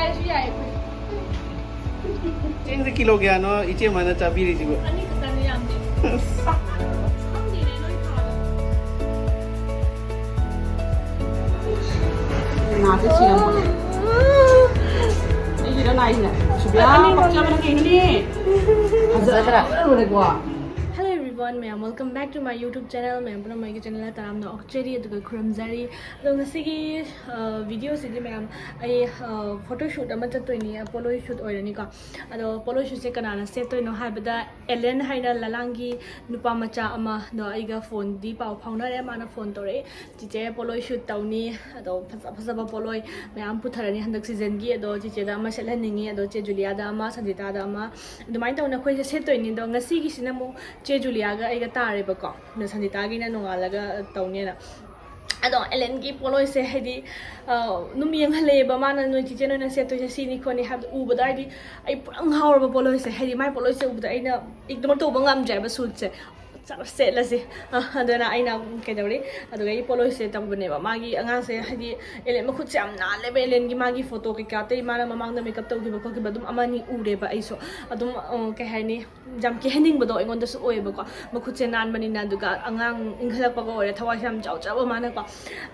ꯆꯥꯔꯁꯨ ꯌꯥꯏ ꯆꯦꯡꯁꯦ ꯀꯤꯂꯣ ꯀꯌꯥꯅꯣ ꯏꯆꯦ ꯃꯥꯅ ꯆꯥꯕꯤꯔꯤꯁꯤꯕꯨ ꯑꯅꯤ ꯈꯛꯇꯅꯤ ꯌꯥꯝꯗꯦ ꯈꯪꯗꯦꯅꯦ ꯅꯣꯏ ꯊꯥꯗ 나한테 지금 일어나 있네. 수비야, 박자만 개인이. 가자더라. 그래 봐. Hello everyone, ma'am. Welcome back to my YouTube channel. Ma'am, puna my channel la taram na okcheri aduga khuramjari. Ado ngasigi video sidi ma'am ai photo shoot ama chattoini polo shoot oirani ka. Ado polo shoot se kanana set toino haibada Ellen haina lalangi nupa macha ama no aiga phone di pau phaunare mana phone tore. Chiche polo shoot tauni ado phasaba polo ma'am putharani handak season gi ado chiche da ama selhaningi ado che Julia da ama Sanjita da ama dumai tauna khoi se set toini do ngasigi sinamu che Julia ga aiga tare ba ko na Sanjita gi na nongala ga taune na ado Ellen gi polo se hedi num yang hale ba mana no chi cheno na se to se ni khoni ha u ba dai di ai pang haur ba polo se hedi mai polo se u ba ai na ikdom to ba ngam jai ba suit se se la se adona ai na ke dawri ado ga i polo se tam bane ba magi angang se hedi Ellen ma khut se am na le ba Ellen gi magi photo ke ka te mana mamang da makeup to gi ba ko gi ba dum amani u re ba ai so adum ke hai ni jam ke hening ba do ingon da su oi ba ko ma khut se nan mani na duga angang inghalak pa ko ore thawai sam chau chau ba mana ko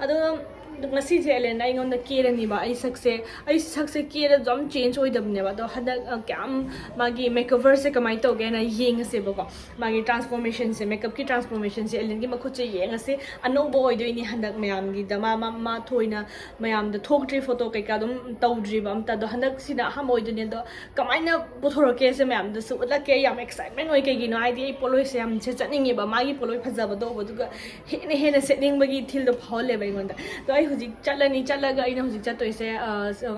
ado ngasi je Ellen ai ngon da kere ni ba ai sakse kere jam change oi dab ne ba do hada kam magi makeover se kamai to ge na yeng se ba ko magi transformation se makeup ki transformation se Ellen gi ma khut se yeng ase ano bo oi do ni handak mayam gi da ma thoina mayam da thok tri photo kai ka dum tawdri ba am ta do handak sina ham oi do ne do kamai na puthoro ke se mayam da su la ke yam excitement oi ke gi no ai di polo se am se chatning ba magi polo phaja ba do ba du ga he na setting ba gi thil do phole ba ngon da do ai huji chalani chalaga ina huji chatoi se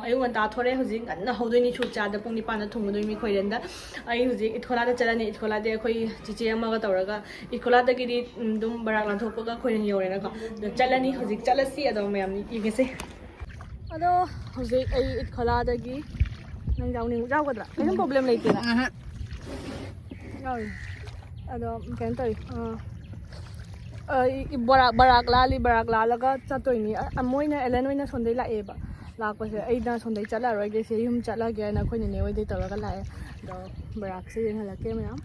ayung ta thore huji na hodoi ni chu cha da pung ni pa na thung doi mi khoiren da ai huji ithola da chalani ithola de khoi chiche ama ga tawraga ithola da gi di dum barak lan thok ga khoiren yore na ko chalani huji chalasi ado mayam igi se ado huji ai ithola da gi nang jaw ni jaw ga dra ai problem lai te na ado kan toi barak la laga chatoi ni amoina Ellen oina sondai la e ba la ko se ai na sondai chala roi ge se yum chala ge na khoi ne oi dei tawra ga la e do barak se yen hala ke ma'am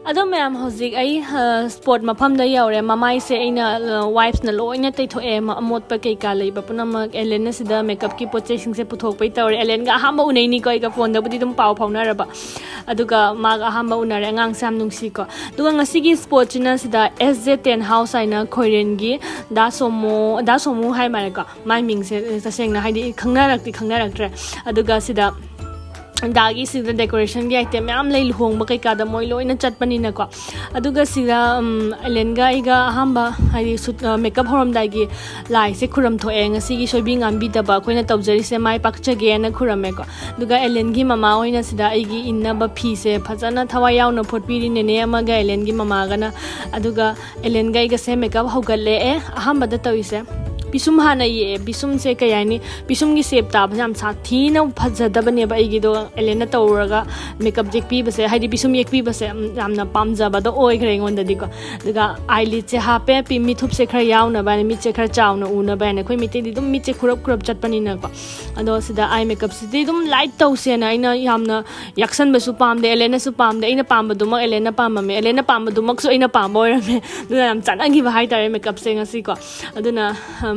ado ma'am hozik ai sport mafam da yaure mamai se aina wipes na loina tai tho em amot pa kai ka lei ba punama Ellen na sida makeup ki poche sing se puthok pai tawre Ellen ga hamba unai ni ko ai ka phone da budi dum pau phauna ra ba aduga ma ga hamba unare angang sam nungsi ko duga ngasi gi sport china sida SJ10 house aina khoiren gi da somo hai mare ko mai ming se saseng na haidi khangna raktre aduga sida dagi sida decoration gi item yam lei luhong ba kai ka da moi loina chatpani na ko aduga sida Ellen ga iga hamba hari makeup horam dai gi lai se khuram tho eng asi gi soibing ambi da ba koina tawjari se mai pakcha ge na khuram me ko aduga Ellen gi mama oina sida igi inna ba phi se phajana thawa yaw na photpiri ne ne ama ga Ellen gi mama ga na aduga Ellen ga iga se makeup hogalle e ahamba da tawi se bisum hana ye bisum se kayani bisum gi sep ta bjam sa thina phajada bane ba igi do Ellen na tawraga makeup jek pi base haidi bisum yek pi base amna pamja ba do oi khre ngon da di ko daga eyelid che ha pe pi mi thup se khra yaw na ba ne mi che khra chaw na u na ba ne khoi mi te di dum mi che khurap chat pani na ko ado sida eye makeup si di dum light taw se na ina yamna yaksan ba su pam de Ellen na su pam de ina pam ba dum Ellen na pam me Ellen na pam ba dum so ina pam boy me du am chan angi ba hai tare makeup se ngasi ko aduna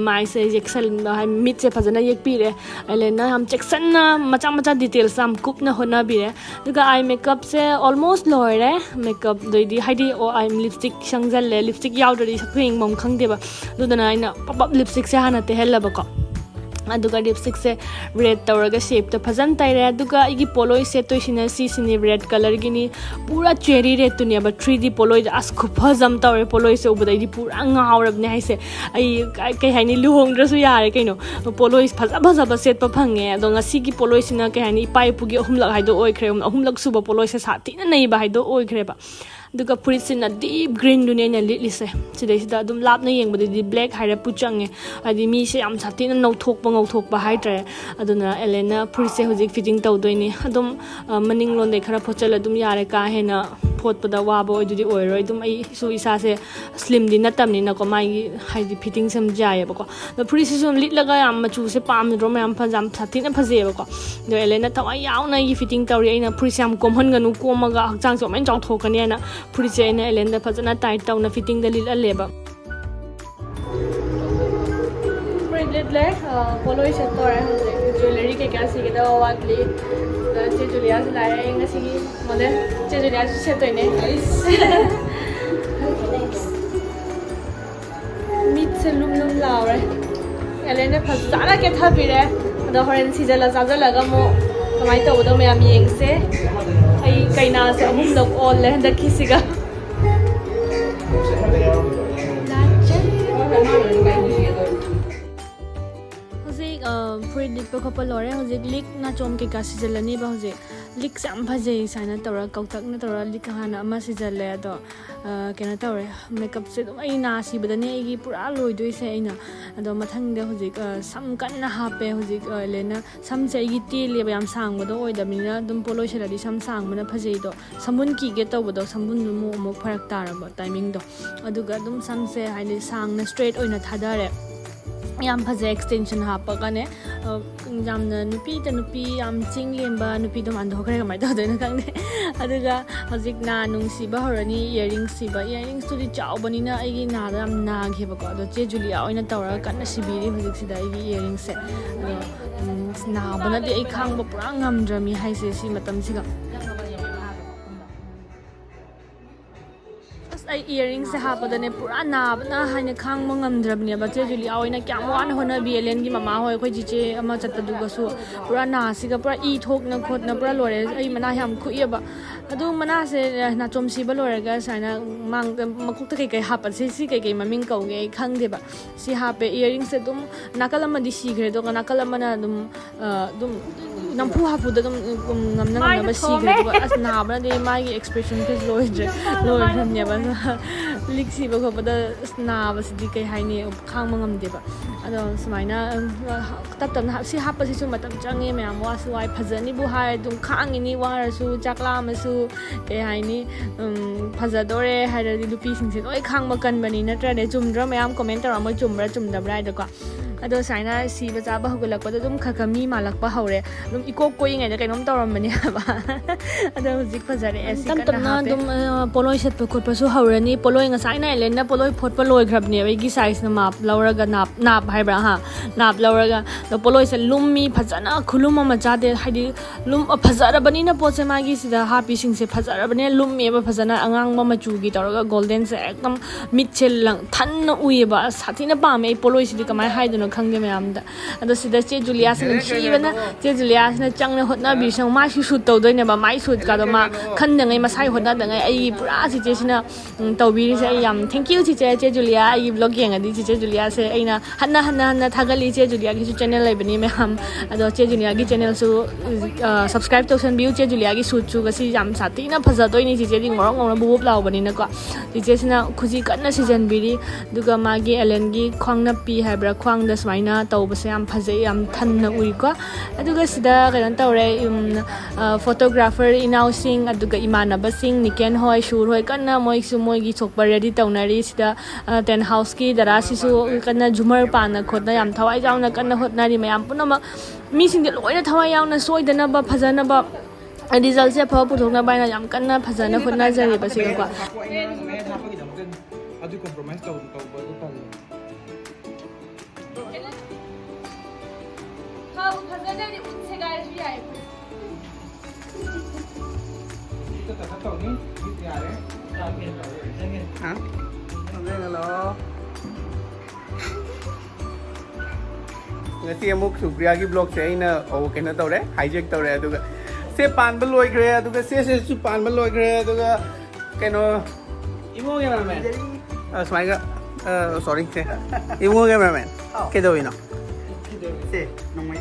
mai se jeksel na hai mit se phajana yek pi re Ellen na ham checksan na macha details sam kup na hona bi re duga eye makeup se almost loire makeup doi di haidi o I'm lipstick sangjal le lipstick yawdri sakhing mom khangde ba dudana ina pop lipstick se hana te hella ba ko aduga lipstick se red tawraga shape to phajan taire aduga igi polo se to sina sini red color gini pura cherry red to ne ba 3D polo as khu phajam tawre polo se ubadai di pura ngawrab ne haise ai kai haini luhong drasu yare kaino polo is phaja ba set pa phange ado ngasi gi polo sina kai haini pai pugi ahumlak haido oi khre ahumlak suba polo se sathi na nei ba haido oi khre ba aduga furit sina deep green dune na litlise sidai sida adum lapna yengbadi black haira puchange adi mi se am satina ngauthok ba haitre aduna elena furit se hojik fitting tawdoini adum maning lon de khara phochal adum yare ka hena photpada waba oidudi oiroi adum ai su isa se slim di natamni na ko mai haidi fitting sam jaye bako the furit se son litlaga am machu se pam ro ma am phajam satina phaje bako do elena thawai yauna yi fitting tawri aina furit se am komhan ganu komaga hakchang so main chong thokani na furit se aina elena phajana tight tawna fitting da lil aleba ले पोलो sector jewellery के क्या सी के वाटली चे जुलिया से लाए ngasi model चे जुलिया से तोइने मीट से लुम लाउरे एलेने फजाना के थाबिरे अदो हरेन सिजला जाजलागा मो कमाई तौदो मयाम येंगसे आई कैना से अहुम लोग ऑल ले दखिसिगा furit litpa khopa lore hojik lik na chom ke ka sijalani ba hojik lik sam bhaje saina tora kautak na tora lik hana ama sijalle ado kena tore makeup se dum ai na si badani ai gi pura loi doi se aina ado mathang de hojik sam kan na hape hojik lena sam se gi ti le ba yam sang bodo oi da mina dum polo sheladi sam sang mana bhaje do samun ki ge to bodo samun mu mo pharak taraba timing do aduga dum sam se haile sang na straight oina thadare yam phaje extension hapagane jamna nupi ta nupi yam chinglemba nupi dum andho khare kamai ta doina kangne aduga hojik na nungsi ba horani earrings si ba earrings to di chaw bani na ai gi na da am na gheba ko do che julia oina tawra kanna sibiri hojik sida ai gi earrings se na bana de ai khang ba pura ngam drami haise si matam siga ai earrings se hapadane pura na haine khang mangam drabni ba che juli aoina kyam wan hona bielen gi mama hoi khoi jiche ama chatadu ga su pura na siga pura i thok na khot na pura lore ai mana yam khuye ba adu mana se na chom si ba lore ga saina mang makuk ta kai hapat si kai maming kau ge khang de ba si hape earrings se dum nakalama di si gre do nakalama na dum nampu hapu da ngam na ba si gre do as na ba de mai expression ke loi ne ba liksi ba ko pada na ba si kai haini khang mangam de ba ado sumaina tap na si hapa si su matam change me am wa su ai phajani bu hai dum khang ni wa su chakla ma su kai haini phajadore haira di lupi sing se oi khang ma kan bani na tra de chumdra me am comment ra mo chumra chumdabra de ko ado saina si ba cha ba hugulak pa dum khakami malak pa haure dum ikok koi ngai da kainom tawram bani ba ado hujik phajare esi kan na dum poloi set pa khot pa su haurani poloi nga saina elena poloi phot pa loi grabni ai gi size na map lauraga nap haibra ha nap lauraga do poloi se lummi phajana khulum ma cha de haidi lum phajara bani na poche ma gi sida happy sing se phajara bani lummi ba phajana angang ma chu gi tawraga golden se ekdam mit chel lang than na ui ba sathina pa me poloi si kamai haiduna khangge me amda ado sida che julia se chi bana che julia se changna hotna bi sang ma shi shoot taw doine ba mai shoot ka do ma khan na ngai masai hotna da ngai ai pura si che sina tawbi se yam thank you che julia ai vlog yang adi che julia se aina hanna thagali che julia gi channel lai bani me ham ado che julia gi channel su subscribe to san view che julia gi shoot chu ga si yam sati na phaja doini che di ngorong ngorong bubup law bani na ko che sina khuji kanna season biri duga magi elen gi khwangna pi haibra khwang da swaina tawbase yam phaje yam thanna ui ko aduga sida kan tawre photographer inau sing aduga imanaba sing niken hoi shur hoi kanna moi su moi gi chokpa ready tawnari sida ten house ki dara sisu kanna jumar pana khotna yam thawai jauna kanna hotnari mayam punama mi sing de loina thawai yauna soidana ba phajana ba result se phaw puthokna baina yam kanna phajana hotna jari ba siga ko adu compromise to how phajana ni unse gai ji ai hả? Hello. Ngasi amuk Supriya ki blog se ina o kena tau re hijack tau re aduga se pan ba loi gre aduga se su pan ba loi gre aduga keno imo cameraman smile ga sorry se imo cameraman ke do ino se no mai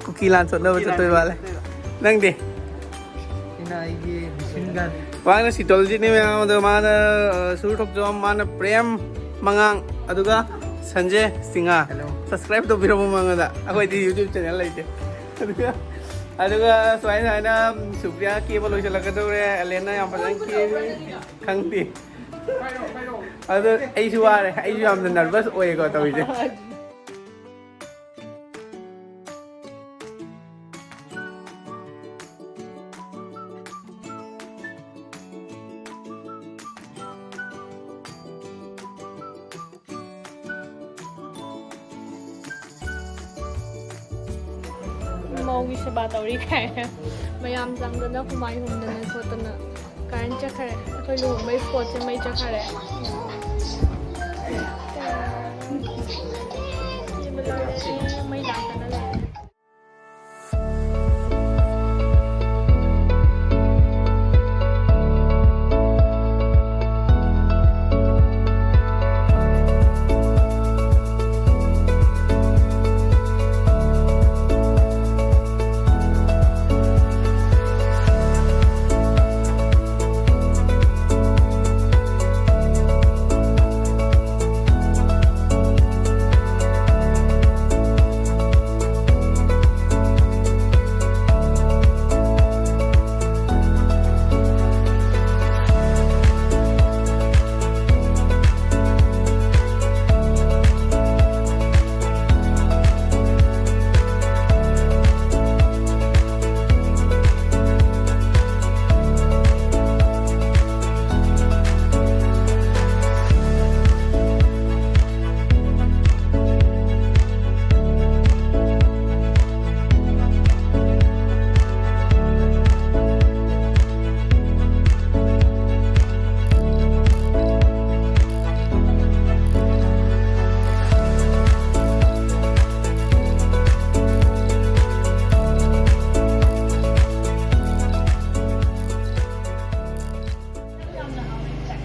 cookie lan so na ba toi wale nang de ina ai ge bisingan Mana Sitolji ni memang tu mana Suru Tok Jom mana Prem Mangang aduga Sanjay Singa. Subscribe tu biru manga da. Aku di YouTube channel lagi. Aduga selain ada Supriya ki boleh jalan ke tu re Elena yang pasang ki Kangti. Adu Ayu am nervous oi ko tahu je. Maugi se ba tawri kai mayam jangdana kumai humdana khotana karan chakhare akhoi lu mai spot se mai chakhare mai dantana la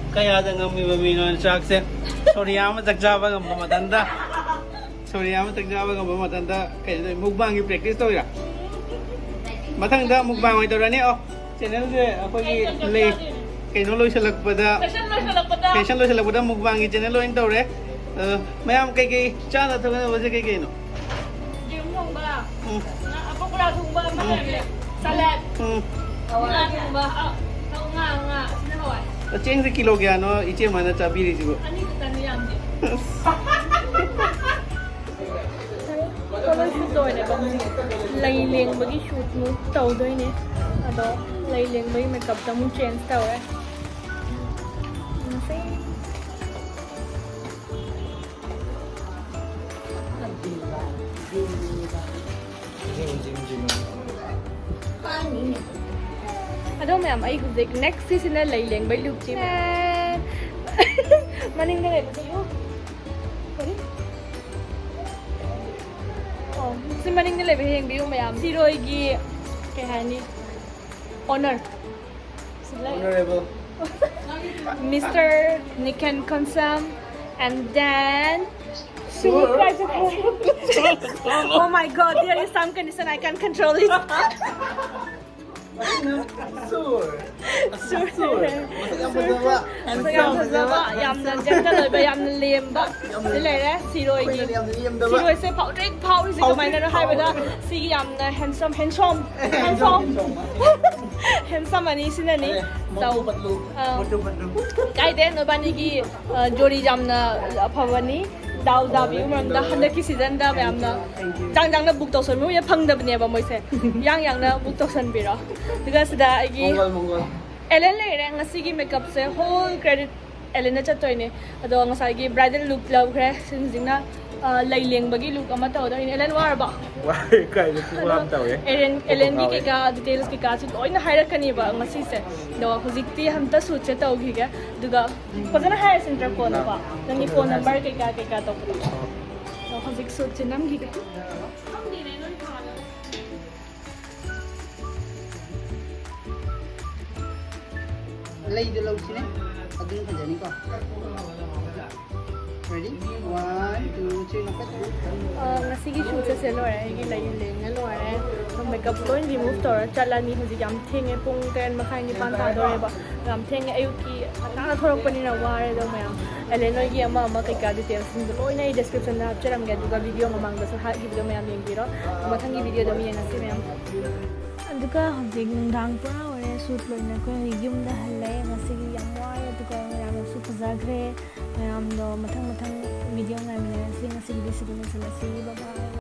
Kaya ada ngami baminon sakse. Sorry ama takjaba ngam pamatanda. Sorry ama takjaba ngam pamatanda. Kaya mukbang gi practice to ya. Mathang da mukbang oi torani oh. Channel je apagi le kay no loy salak pada. Fashion loy salak pada mukbang gi channel loy tore. Mayam kay cha na thong ba je kay no. Jim thong ba. Na Pakpra thong ba ma salad. Nga thong ba. Nga sina hawai. Ceng se kilo gya no iche mana chabiri jibo. Ani tan yam di. Kalau shoot doi ne bang lai leng bagi shoot mu tau doi ne. Ado lai leng bagi makeup ta mu change tau eh. Nasi. Pani. Ado ma'am ay guzik next season na lai leng bai look chim. Maning na ba tayo? Sorry. Oh, si maning na ba Yengbiyu ma'am? Si Roy gi kay hani honor. Honorable. Mr. Nikan Konsam and then oh my god, there is some condition I can't control it. Sur. Yamna gentle loy ba yamna lem ba le le si roi gi si roi se phau trek phau si ko mai na hai ba da si yamna handsome ani sin ani tau kai den no bani gi jori jamna phawani dau da bi umram da handa ki season da yamna jang na book to son mu ya phang da bne ba moi se yang na book to son bi ra diga sida gi Mongol. Ellen le reng ngasigi makeup se whole credit Ellen na chatoi ne ado ngasai gi bridal look law khre sin jingna lai leng bagi look ama taw da in Ellen war ba Why kai ni kulam taw eh. Ellen gi ka details ki ka chu oi na haira kani ba ngasi se do hojikti ham ta su che taw gi ga duga pajana hair center ko na ba nangi phone number ke ka taw do hojik su che nam gi ga Lay the low sine. Adun ka jani ko. Ready? 1, 2, 3 na pat. ngasigi shoot sa lore gi lai leng lore makeup loin remove tora chalani hoji yam thenge pung 10 makhai ni pan ta dore ba yam thenge ayuki na thorok pani na ware do mayam eleno gi ama ama kai ka details sin loi na description na charam ga duga video mamang da so ha gi video mayam yeng biro mathangi video da mi yeng ase mayam aduka hoji dang pura ore shoot loi na ko yum da halle ngasi gi yam ware aduka mayam su phajagre mayam do mathang video ngai mi na se ngasi video se bye bye